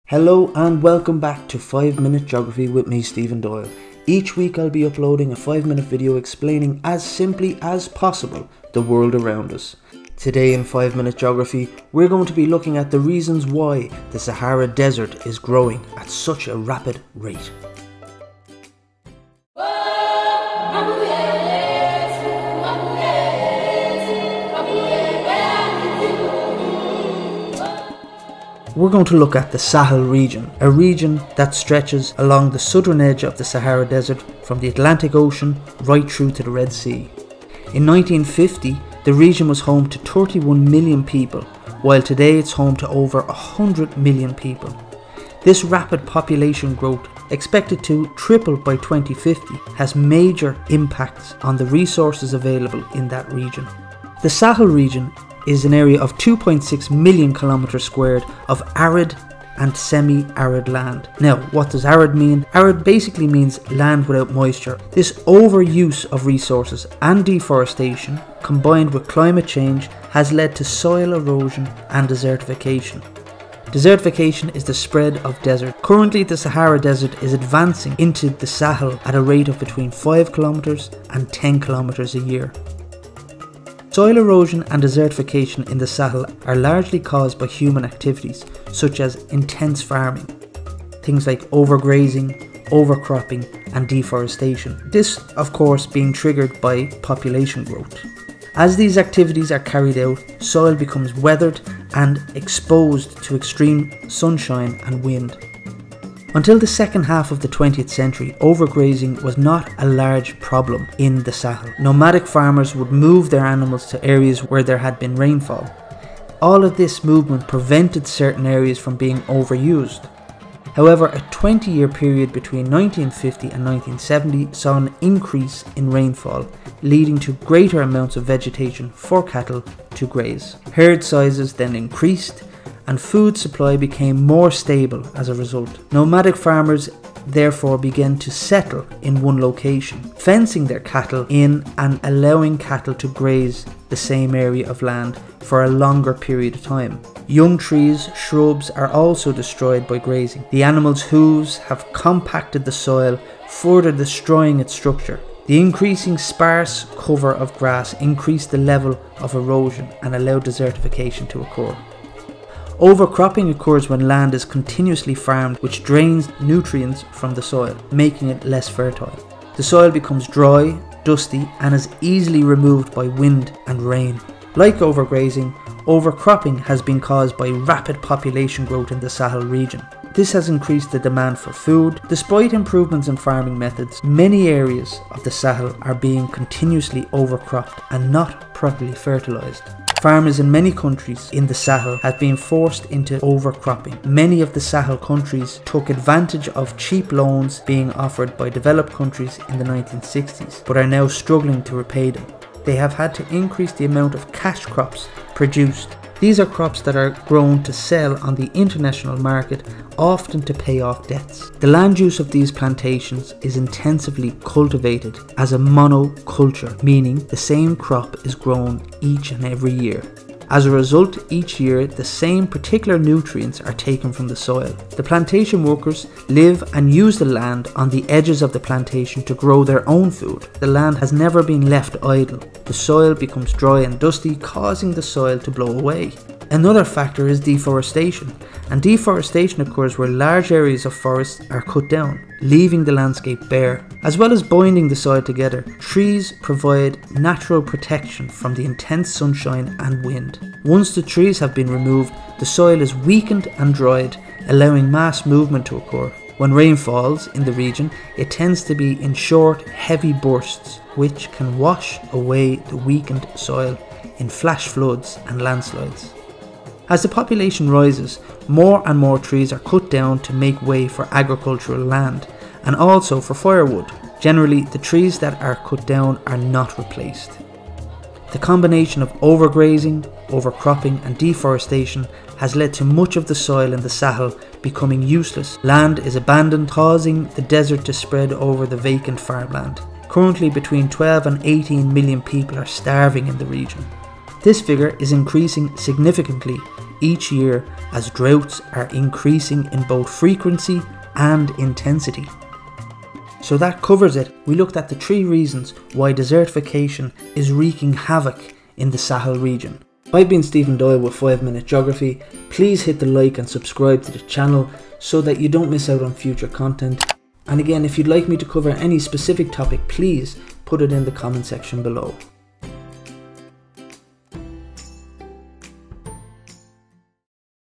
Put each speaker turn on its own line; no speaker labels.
Hello and welcome back to 5 Minute Geography with me, Stephen Doyle. Each week I'll be uploading a 5-minute video explaining as simply as possible the world around us. Today in 5 Minute Geography, we're going to be looking at the reasons why the Sahara Desert is growing at such a rapid rate. We're going to look at the Sahel region, a region that stretches along the southern edge of the Sahara Desert from the Atlantic Ocean right through to the Red Sea. In 1950, the region was home to 31 million people, while today it's home to over 100 million people. This rapid population growth, expected to triple by 2050, has major impacts on the resources available in that region. The Sahel region is an area of 2.6 million kilometers squared of arid and semi-arid land. Now, what does arid mean? Arid basically means land without moisture. This overuse of resources and deforestation, combined with climate change, has led to soil erosion and desertification. Desertification is the spread of desert. Currently, the Sahara Desert is advancing into the Sahel at a rate of between 5 kilometers and 10 kilometers a year. Soil erosion and desertification in the Sahel are largely caused by human activities, such as intense farming, things like overgrazing, overcropping and deforestation. This, of course, being triggered by population growth. As these activities are carried out, soil becomes weathered and exposed to extreme sunshine and wind. Until the second half of the 20th century, overgrazing was not a large problem in the Sahel. Nomadic farmers would move their animals to areas where there had been rainfall. All of this movement prevented certain areas from being overused. However, a 20-year period between 1950 and 1970 saw an increase in rainfall, leading to greater amounts of vegetation for cattle to graze. Herd sizes then increased, and food supply became more stable as a result. Nomadic farmers therefore began to settle in one location, fencing their cattle in and allowing cattle to graze the same area of land for a longer period of time. Young trees, shrubs are also destroyed by grazing. The animals' hooves have compacted the soil, further destroying its structure. The increasing sparse cover of grass increased the level of erosion and allowed desertification to occur. Overcropping occurs when land is continuously farmed, which drains nutrients from the soil, making it less fertile. The soil becomes dry, dusty, and is easily removed by wind and rain. Like overgrazing, overcropping has been caused by rapid population growth in the Sahel region. This has increased the demand for food. Despite improvements in farming methods, many areas of the Sahel are being continuously overcropped and not properly fertilized. Farmers in many countries in the Sahel have been forced into overcropping. Many of the Sahel countries took advantage of cheap loans being offered by developed countries in the 1960s, but are now struggling to repay them. They have had to increase the amount of cash crops produced. These are crops that are grown to sell on the international market, often to pay off debts. The land use of these plantations is intensively cultivated as a monoculture, meaning the same crop is grown each and every year. As a result, each year the same particular nutrients are taken from the soil. The plantation workers live and use the land on the edges of the plantation to grow their own food. The land has never been left idle. The soil becomes dry and dusty, causing the soil to blow away. Another factor is deforestation, and deforestation occurs where large areas of forests are cut down, leaving the landscape bare. As well as binding the soil together, trees provide natural protection from the intense sunshine and wind. Once the trees have been removed, the soil is weakened and dried, allowing mass movement to occur. When rain falls in the region, it tends to be in short, heavy bursts, which can wash away the weakened soil in flash floods and landslides. As the population rises, more and more trees are cut down to make way for agricultural land and also for firewood. Generally, the trees that are cut down are not replaced. The combination of overgrazing, overcropping and deforestation has led to much of the soil in the Sahel becoming useless. Land is abandoned, causing the desert to spread over the vacant farmland. Currently, between 12 and 18 million people are starving in the region. This figure is increasing significantly each year as droughts are increasing in both frequency and intensity. So that covers it. We looked at the 3 reasons why desertification is wreaking havoc in the Sahel region. I've been Stephen Doyle with 5 Minute Geography. Please hit the like and subscribe to the channel so that you don't miss out on future content. And again, if you'd like me to cover any specific topic, please put it in the comment section below.